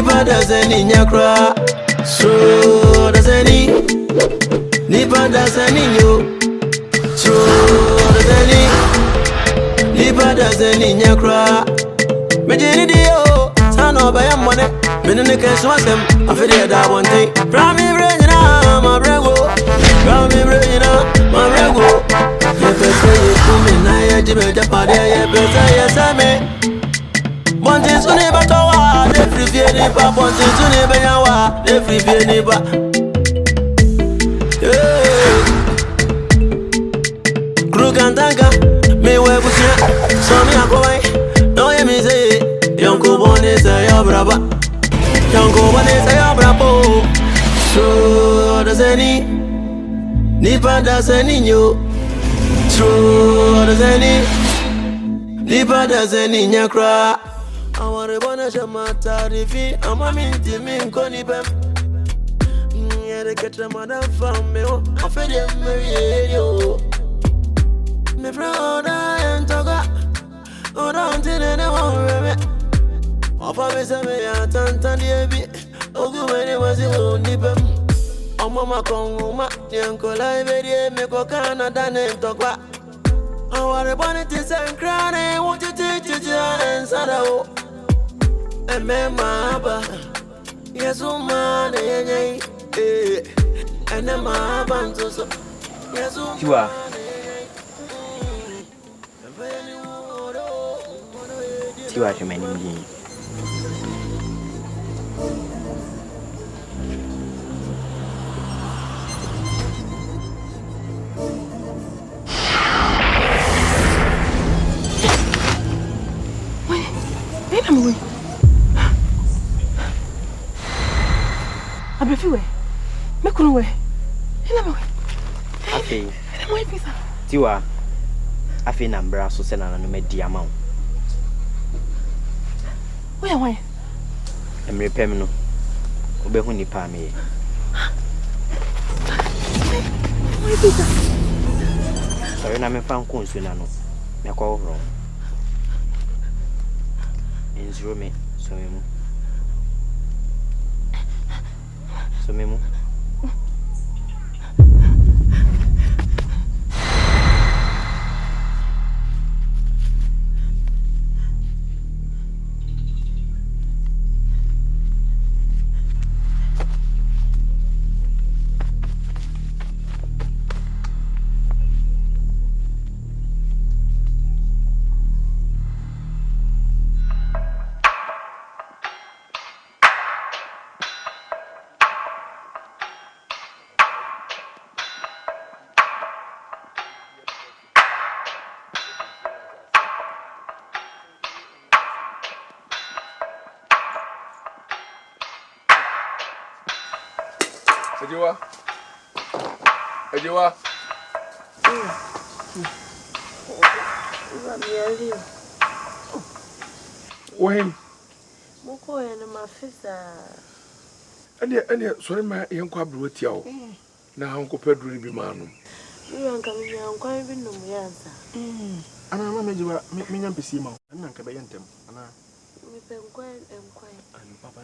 Nipa doesn't in your cry. So doesn't he? Nipa doesn't in you. So doesn't he? Nipa doesn't in your cry. Majini dio, son of a money. Minute cash was him. I feel that one thing. Prami Brena, my brego. Prami Brena, my brego. If I say you come in, I Jimmy Japadi, yes, I may. One thing to never tower, the free Vienna, one thing to never yawa, the free Vienna. Crook and Tanka, me where was here, so me a go. No, you me say, young Cobon is a brava. Young Cobon is a bravo. So does any Nipa does any you? So does any Nipa does any in your cry? I want to bonus a matter if I'm a minty min conipem. Yeah, they get a mother from me. I feel them marry you. Me brother and Toga. Oh, don't tell anyone. Of a miss a me at Tantandy. Oh, go when it was your nipem. Oh, Mama Congo, Yanko, I made me go Canada and Toga. I want to bonnet and cry. Won't you teach you and Sadao? And Mama, yes, woman, and then my bands. Yes, you are. You are many. Wait a minute. Abefiwe. Mekuno we. Ina me. Afi. Ina mo ipisa. Tiwa. Afi na mbra so se na no medi ama. Where why? Emre pem no. Obehu nipa me. Mo ipisa. Sorry na me fa nko nsu na no. Me kwa wo. Inzuro me so me mu. So me mu. Ejiwa. When Moko and my fissa. And sorry, my young quabrutia. Now, Uncle Pedro be manum. You are coming here, I'm quite even no answer. And I'm a major million Pissimo, and Uncle Bayantem. And Papa,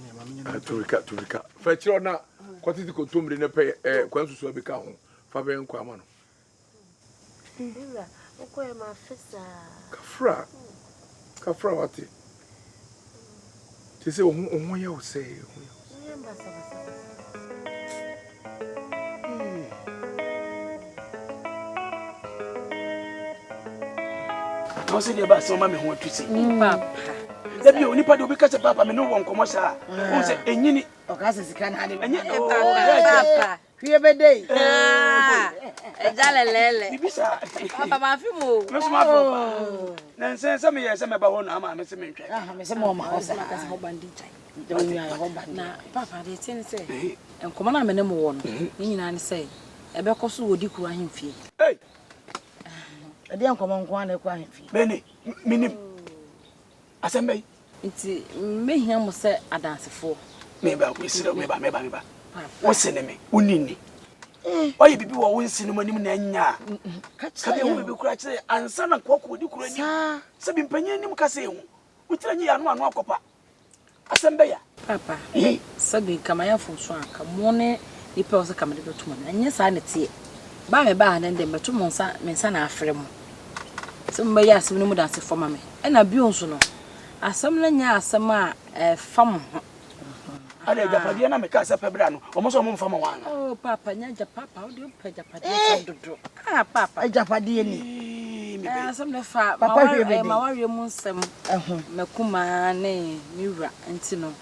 to recap. Fetch your now. What is the contumely in a pay a quantus will become Fabian Quamano? Moko and my fissa. Cafra, what? Tis a woman you say. How say about some mammy want to see? Papa. Let me only part because of Papa, no one come out. Who say, and you or Cassis can have it. And yet, Papa, we have a day. A jolly Papa, my few, Miss Marvel. Then send some years about one arm, Miss Mintra. Miss Mamma, house, like a whole bandit. Don't you now, Papa, they say, and come on, I'm a number one. You say, a becosu would you cry him fee. Hey! I don't come on one crying fee. Benny, Minnie. Assembly. It's me him was say a dance for. Maybe we sit maybe. What's in me? Unini. Why you people are wincing money in ya? Catch will be cratched and son and cock would you cry. Sabin Penny Caseo. We tell you, I'm one copper. Asembeya. Papa. Sabi kamaya funso aka mo ne ipe o se kamade beto mo. Enye sa ne tie. Ba me ba na ndem beto mo nsa me nsa na afre mo. Se mo ya asem no mu danse fo ma me. E na bio nso no. Asem na nya asem a fam ho. Ada japade na me ka se pebra no. Omo so mo mfa ma wan. Oh papa nya japapa o de pe japade sam dodo. Ah papa. Japade ni. Asem na fa ma ware mu nsem. Makuma ne miwra enti no.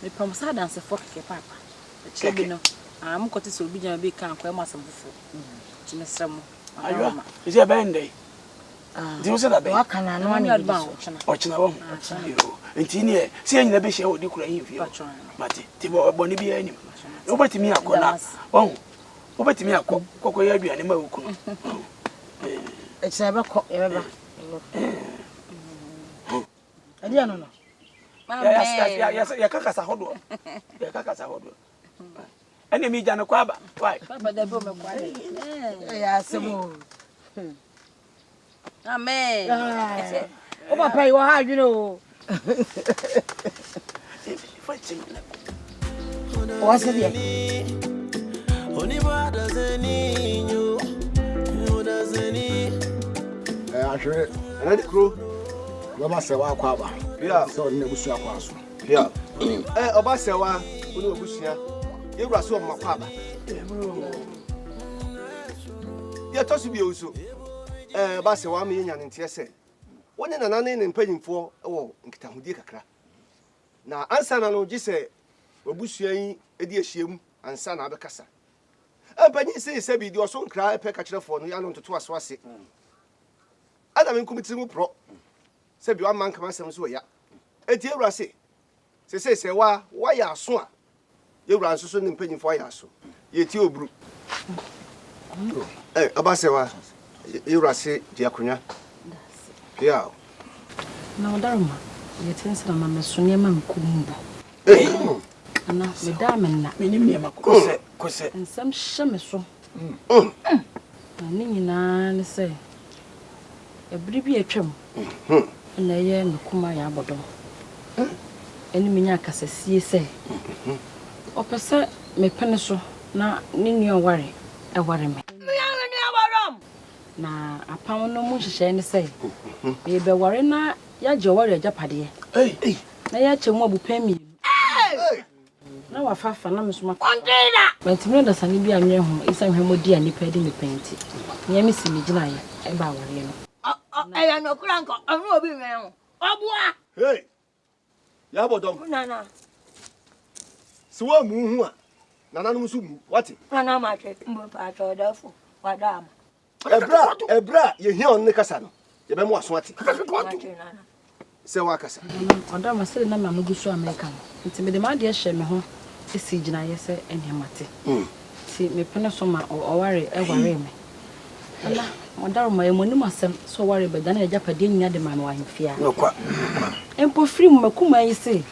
Me pam sa danse fo keke papa. Chebi no. Am kote so obi jama be kan kwa ma asem fofo. Ti mesra mo. Ayo. Ise be ndey. Di o se da be. Wa kana no ani adba o china wo. Yo. Enti ni e se nyina be hye o di kura yin fie. Mate. Ti bo ni bi anim. O betimi akona. Won. O betimi akoko ya aduane ma wuku no. E se be ko e be ba. Adi ano no. Ya kakasa hodo. Ya kakasa hodo. Ene mi jana kwa ba. Why? Papa da bo me kwa. Ya semo. Amen. O papa you ha you know. What's it? Only brothers and you. You doesn't need. Actually, ready crew. We must say wa kwa ba. Yeah, so ne busu akwa so. Yeah. Oba sewa, unu obusia. Yewura so ma kwa ba. Ya tosu bi oso. Ba sewa me nya ntie se. Woni na nane ne mpanyimfo wo nkitahudie kakra. Na ansa na no gise obusia yi edi ehiem ansa na abekasa. Empanyi se bi di oso nkra epe ka kirefo no ya no ntoto aso ase. Adam nkumiti mu pro. Se bi wa man kama sem so ya. Eti ewura se wa ya aso a. Ewura nso so ne mpanyimfo ya aso. Ye ti obru. Abasewa ewura se di akonya. Yeah. Na odaruma ye tensa na mesonia ma nkumbu. Ana me da menna. Menim ne ma kose. Nsam hye me so. Na ni nyina ne se. Ebri bi atwam. Na ye nkuma ya abodom. Eni menya kasasie se. Opese me pene so na ni nua ware e ware me. Na apam no mu hyehyɛ ne sɛ e be ware na ya gye ware agapade na ya kyɛ mu abupa mi na wafafa na mesoma kontina bantimi da sane bi anwe ho isa hwe modi anipa de me penti nya me si me gina ye e ba ware no ya no kura nko onu obi me ho obua Hey. Ya bodom. nana Siwa mu hu a. Nana no so mu. What? nana ma twe mbo pa to dafo wadam Ebra ye hia on ne kasa no. Ye be mu aso ate. Se wa kasa. Oda ma sele na ma mugusu America no. Nti me de ma de hye me ho esi gina ye se enhemate. Ti me pene so ma oware e ware me. Ala modaro ma emonim asem so ware be dana agapade nya de ma no ahemfia. Nokwa. Empo free mu makuma yi se.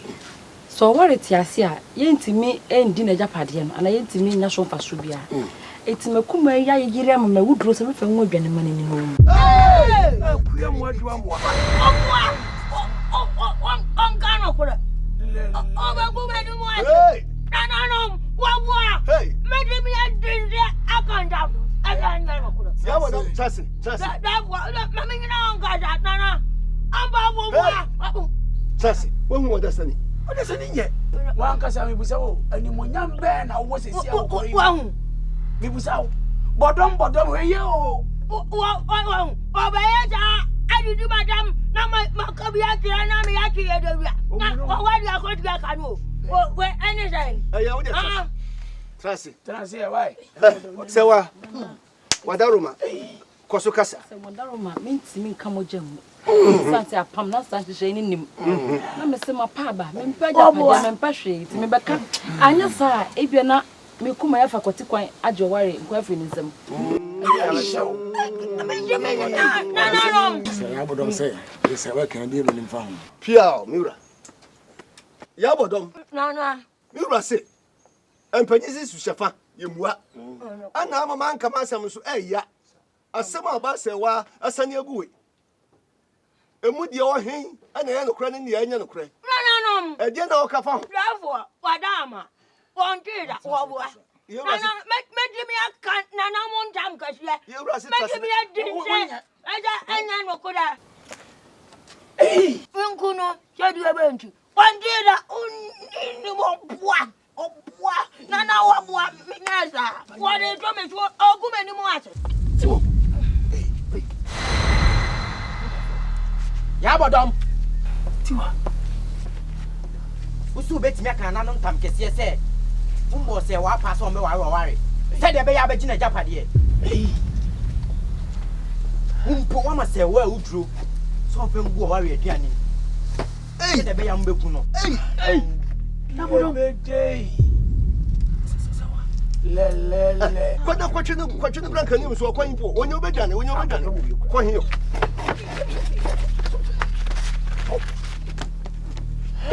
So ware ti ase a ye ntimi endi na agapade no ana ye ntimi nya so fa so bia. Eti makuma ya yire am ma wuduro se me fa nwa dwane mane ni no. Kuya mu adua mo. On kano kura oba gube ni mo Hey. nana wa Hey. me de mi adinde akanda akanda kura Ya bodom chase. da ma me nyina on ga da nana amba wo Chase. Wo hu oda sani. Oda sani nye. Wan kasa mi busa wo animonyam be na wo sesi a wo yi. wa hu Mi busa wo. Bodom we ye o. wa oba ya ja adidi madam na makabi akira na me yakire de wia na wa dia ko dia kanu we anything Ya wo de chase. Transi e why? Se wa. Wadaruma. Koso kasa. Se modaro ma mentimi nka mojamu. Sante apam na sante hye ni nim. Na me se ma pa ba me mpa agapade me mpa hwe ti me beka anya sa ebia na me kuma ya fakoti kwan ajo ware nkwa afri ni nsam. Say ya bodom say. Ye say wa kan dey no nimfa ho. Pia miura. Ya bodom. nana Miura se. Empanyi si sushefa ye mua. Ana ama man kama asem so ya. Asem aba se wa asane aguwe. Emu de o hen ana ye nokra ne ya nya nokra. nana Madam. Again, no kafa. Therefore, Madama. One did that. Nana, make me a can. Nana won't jam because make me a dinner. I know could I. Hey, Uncuno, said you about you. One did that. Oh, Nana, what Minaza? What is Thomas? Oh, go many more. Yabodom. Tiwa. Usu bet me kan nanon tam kese se. Umbo se wa pass on me wa. Said de be ya be gina japade. Umpo wa ma se wa udro. So fe ngu wa aduane. Said de be ya mbeku no. Yabodom be dey. Le. Kwada kwachinu blanka ni so kwan po. Onye obedwane. Kwan hiyo.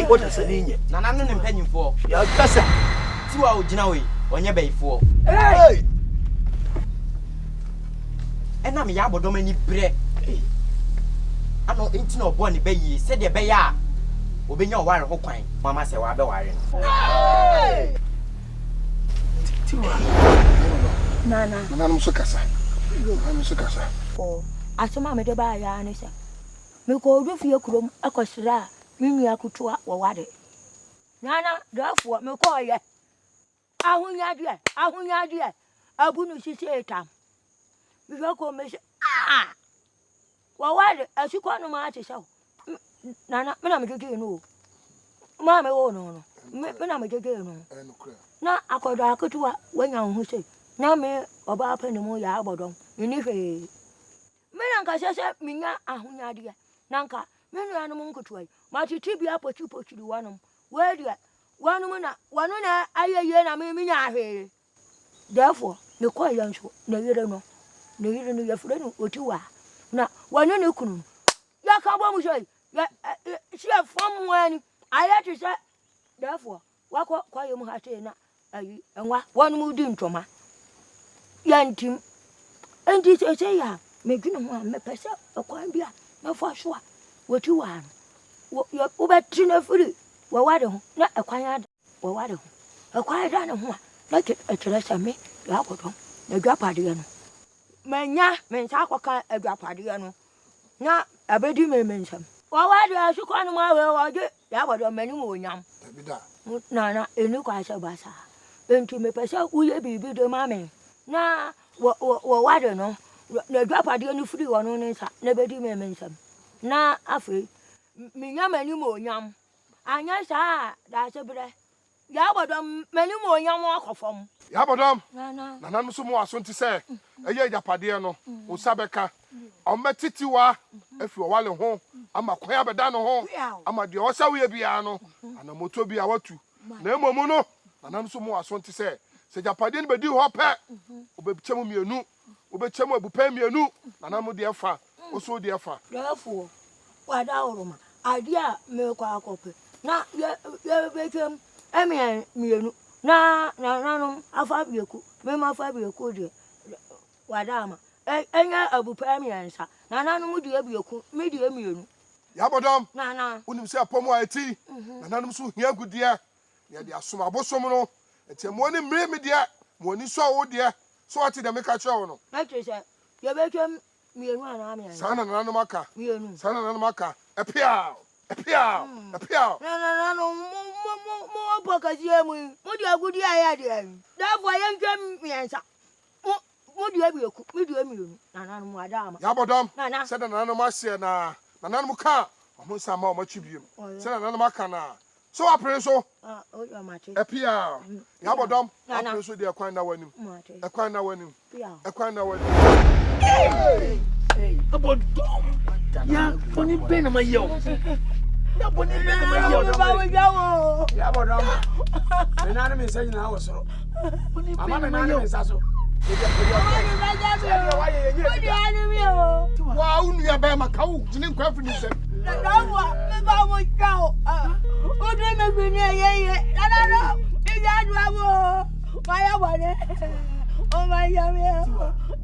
What is the name? Nana no penny for. Ya kasa. Tiwa ogina we. Onye bayifo. Hey. Ena me Yabodom ani bre. Ano enti na obo ni bayi. Se de be ya. Obenya oware ho kwan. Mama se wa be ware. Hey. Tiwa. Nana. Nana muso kasa. Oh, asoma me de ba ya ne se. Me ko odu fie kurom akosira. Mimi akutua wawade. Nana, therefore, me call ye. Ahunya dear. Abunu sisi etam. Before come me wawade, as you call no matter so. Nana, me na me take no. Mamma, oh no. Me na me take no. Na akoda akutua when you say. Na me oba pen mo ya Yabodom. You need me nanka sese minya ahunya dear. Nanka. Menu anu mkutuai. Matiti bia pochi di wanum. Wedia. Wanum na ayeye na me nya ahwe. Therefore, me kwa yanso na yere no. Na yere no yafure no otiwa. Na wanu ne kunu. Ya ka bo mu shey. Ya she fam wani. Aya ti se. Therefore, wakwa kwa yemu hate na ayi enwa wanum di ntoma. Yantim. Enti se ya me dwunu ho me pese okwan bia na fo so a woti wan wo betri na furi wo wade ho na ekwan ada wo wade ho ekwan ada ne ho a na etere same Yabodom na dwapade no manya mensa akoka adwapade no na abedi memensam wo wade asukwa no ma we wo Yabodom mani mo nyam bida na enu kwa se basa enti me pese uye bibi do mame na wo wade no na dwapade no furi wo no nsa na bedi memensam na afi minya mani mo nyam anya sa da se bre Yabodom mani mo nyam akofom Yabodom nana no so mo aso nti se eye japade no o sabeka o metitiwa afi o wale ho ama kwan abeda no ho ama de o sawe bia no ana moto bia watu na emomu no nana no so mo aso nti se japade no bedi ho pe obechemu mienu obechemu abupa mienu nana mo de fa o so de fa therefore wada oroma adia me kwa akope na ye bechem emi mienu na nanum afa bieku me ma afa bieku de wada ama enya abupa miensa na nanum de abieku me de mienu Yabodom nana unim se apomo ati nanum so hia gude ye de asoma bosom no enti mo ni mre me de mo ni so wo de so ati de me ka chewo no na twese ye bechem mienu ana miensa sana nanum aka mienu sana nanum aka epia na mo pokazi emu mo di agudi aya de therefore yentwem miensa mo di abieku me di mienu nana no wada ama Yabodom se da nanum ase na nanum ka o sama o matwibiem se na nanum aka na so apre so o yo mate epia Yabodom apre so de ekwan na wanim ekwan na wanim Hey Yabodom ya boni be na mayo ya boni be na mayo Yabodom me na me say na awosoro ama me na me sa so wa unu ya be maka wo jini nkwa fi ni se Dawa me ba mo chao o de me gbe ni yeye la ija du abo maya wale o maya me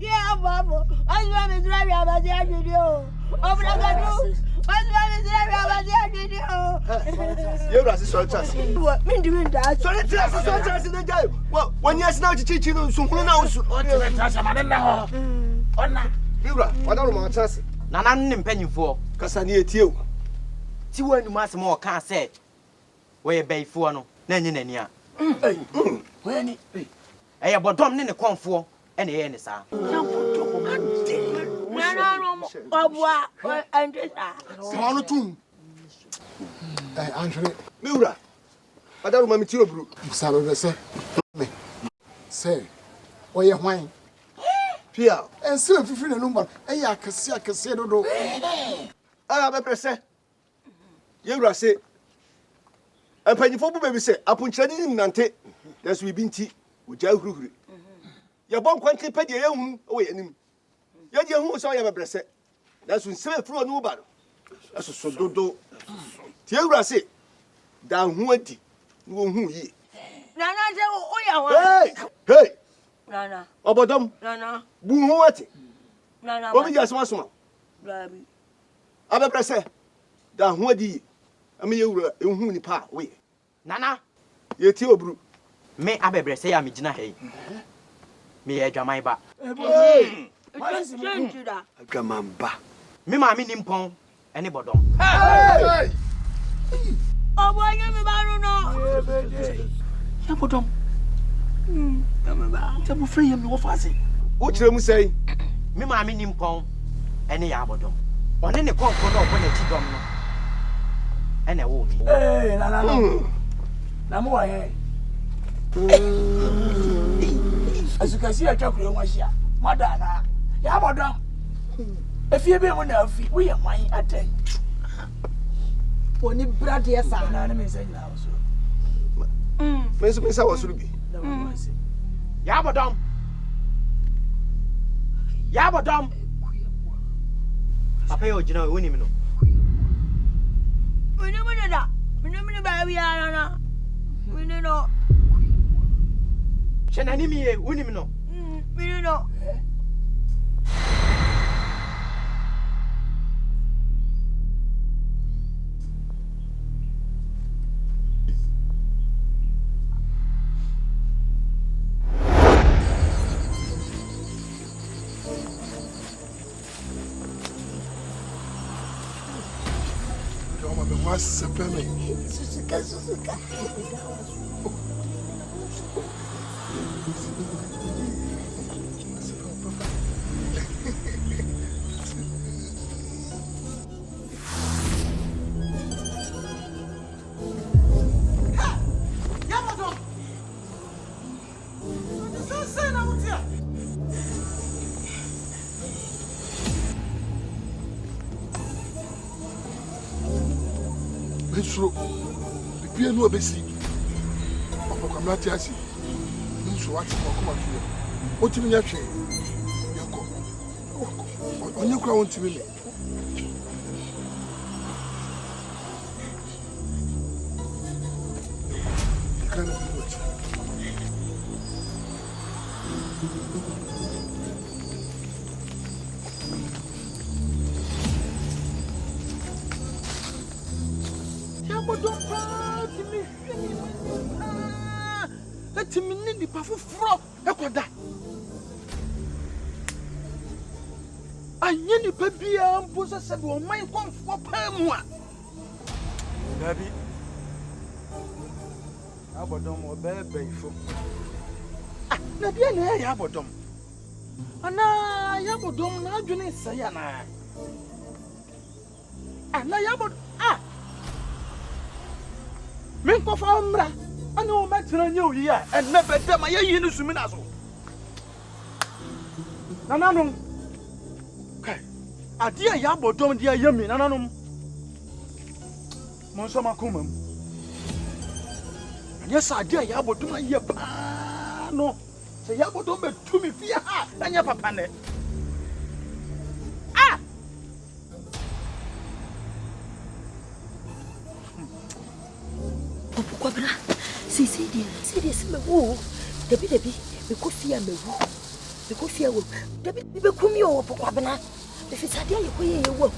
ye ababo ayo me dra bi abaje ajiri o You are so chance. Sorry, chance. Well, when you're now teaching you, so who knows? What are my chances? Nana penny for Cassania. See when you must more can't say. Where bay for no, Nanya. When I have bottom in the comfort and the end, sir. Andre, Mura, I don't remember you, Bru. Sabe, say, or your wine. Pia, And still, if you feel a number, I can see, no. I have a press. You say, and penny for baby say, upon Chinese Nante, there's we been tea with Jahu. Your bomb quantity pay your own away in him. You're who saw you have a press. That's when 7 floor nobody. That's so do. Tiara say, down whoody, who ye. Hey, Nana, Obodom, Nana, boom, what? Nana, What just once more? Baby. Abba press. Down whoody. I mean, you were in whom pa way. Nana, You're too bru. may I be say I'm Mijina Hay. Me a Jamaiba. Hey, Gamamba. Me, my nimpon, anybody. hey, Oh, boy, I'm Yabodom. Tell free him your fancy. what you say? Me, my nimpon, any abodom. On any comfort of when a chidom. And a woman. Hey, Nana. Namoa. As you can see, I talk to you, Madonna. Yabodom. If you be one of you, we are my attend. Oni brad yes sir. Na me say now so. Mensa was ruby. Yabodom. Yabodom. Papa, you know, winning. We never did that. We never did that. We didn't know. Shananimi, winning. We didn't know. What's the penny? So, the Pia no Bessie. Of a Matiasi. So, what's the come to you? What do you mean? You go. On your crown to me. You can't do it. Let him in the puff of frock. I need to be a possessor of my one for Pamua. Daddy, Abodom or baby for Nadia Abodom. And I Abodom, now do not say, and I Abod. Minko Fambra. I know Matron you here and never tell my yin to Suminazo. Nananum. A dear Yabo don't dear Yummy, Nananum. Monsoma Kumum. Yes, I dear Yabo to my year. No, say Yabo don't be to me fear and your papa. Ah! Kwabra, see this me wo. Debi, we could fear me wo. We could fear wo. Debi, we come here, Kwabna. If it's a day you work,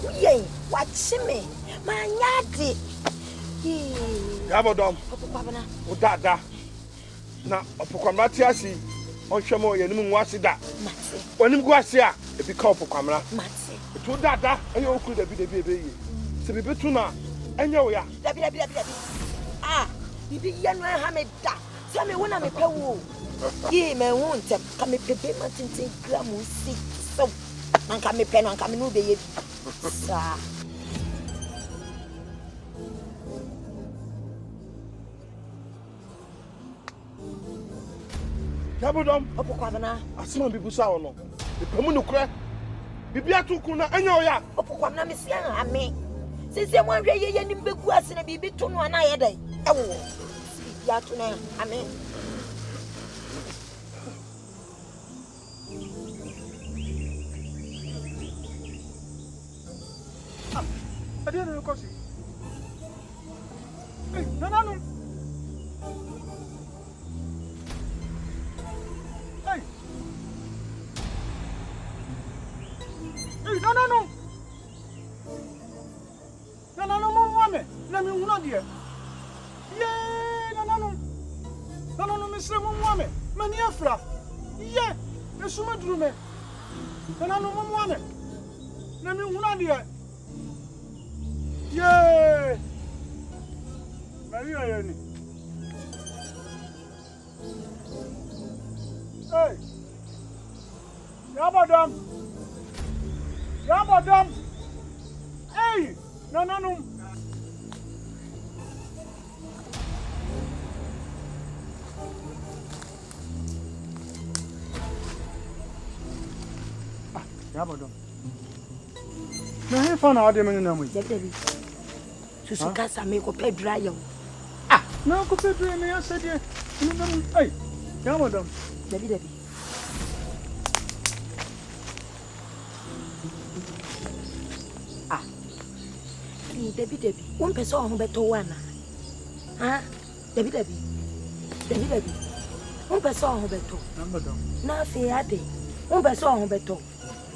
watch me. My yadi. Yabodom. O dada. Na opokwamra ti asi. Onhwemo ye nim nwasida. Mate. Onim guase a e bi ka opokwamra. Mate. To dada eye okuru da bi eye. Se bi betu na enye wo ya. Dabi. Ah, bibi ye no ha me da. Se me wona me pewo. Ye me hu ntem ka me pepe ma tintin gram si. So, man ka me pe no ka me no be ye. Sa. Yabodom. Opokwamna. Asema bibu sa ono. Epemu no kure. Bibi atuku na enye wo ya. Opokwamna me sia ame. Sese mo hwe ye nim begu ase na bibi to no na ye dai. Ewo. Bibi atu na ame. Ade no kosi. Nana. No, mama. Let me run here. Yeah, no, Miss Woman. Maniafra. Yeah, the summer room. No, woman. Let me run here. Yeah, Maria. Hey, Yabodom. Hey, no. Yabodom. Na he fa na ade me na mu. Debi. Susu kasa me ko pedra yo. Na ko pedra me asede. Hey, Yabodom. Debi. Debi. One person who beto wana. Debi. One person who beto. Na fe ade. One person who beto.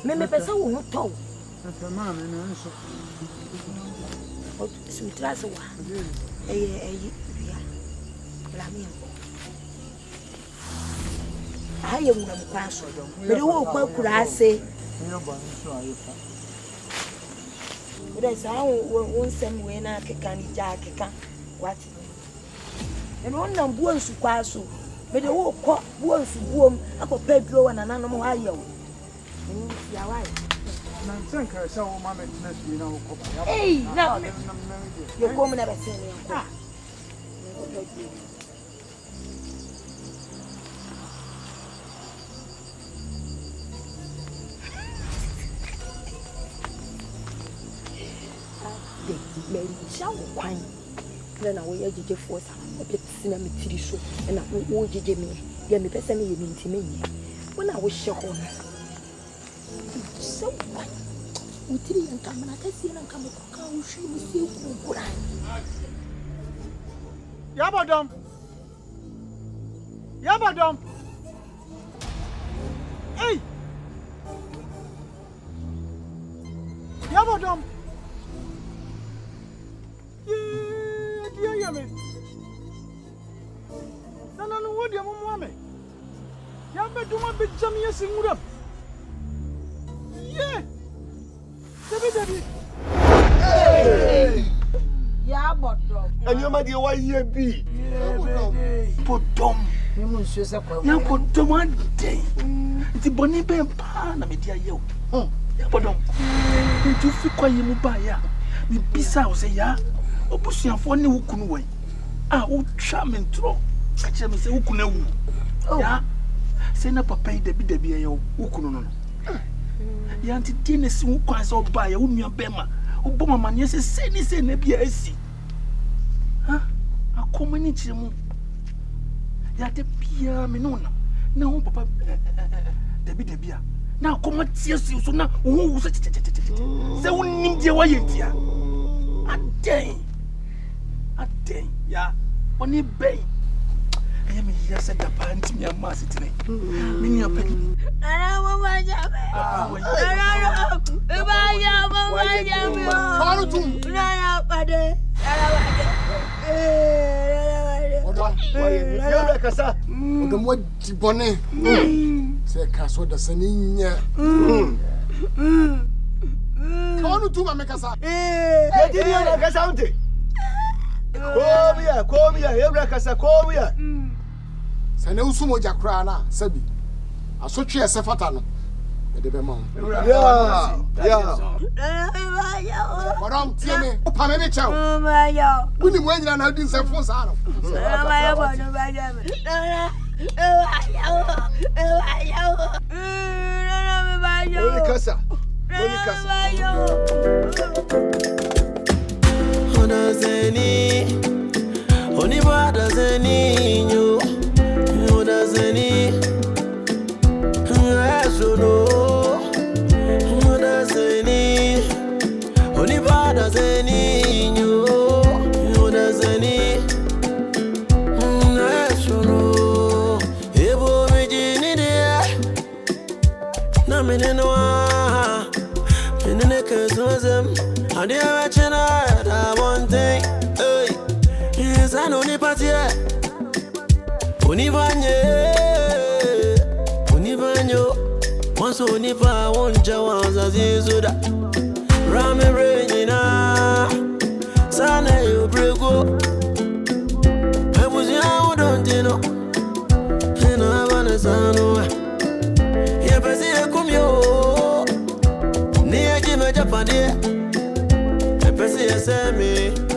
Me person who to. Na mama na so. O sutra so wa. Ya. La mi. Aye mu na mkwa so. Me de wo kwa kura ase. Yo ba so ayefa. There's one same way na keka ni ja keka what and one na buon su kwaso me de wo kọ buon su buom akopedro na nanom ha yew ni ya wai na nsenka se wo ma me tena su na wo kọ ba na yo kom na be se ni ko Mary Shaw Quine. Then I will judge for some a bit cinema TV show, and I will judge me. Get me person in me. When I was shocked, so we three and come and I see and come to she will see you. Yabodom. Hey, Yabodom. Yeah, me. No, what do you want me? You better my big jammy sing up. Yeah. Debi. Hey. Yabodom. And you might why you be. Podom. Me mun so se kwa. Na podom ade. Ti boni be pa na me dia ye o. Yabodom. Ntu fi kwa ye mu ba ya. Me bisa o se ya. Obusuafo ne wukunu wai. O twa me ntro. Ka kire me se wukunu awu. Ya. Se na papa yi debi ye wukunu no. Ya nti dine si wukwan se oba ya wunua bema. Obo mama ne se na bia asi. Akoma ni kire mu. Ya de bia me no na ho papa debi a. Na akoma tie so na wo wu se se wonim je wa ye ntia. Aden ya oni ben I am here said the pant me a massity. Many a penny. I Sane usumo jakra na sabi. Asotwe esefata no. De be ma. Yeah. Madam tie me. Pa me be chew. Wuni mo anyina na adi nsefo sa no. I one thing, hey, yes, I know the party. Univanyo, once Univa won't jawaz as you that. Rame Regina, Sana, you brego. I was young, don't you know? And I want to son. Yeah, but see, I come yo near Jimmy Japan. Say me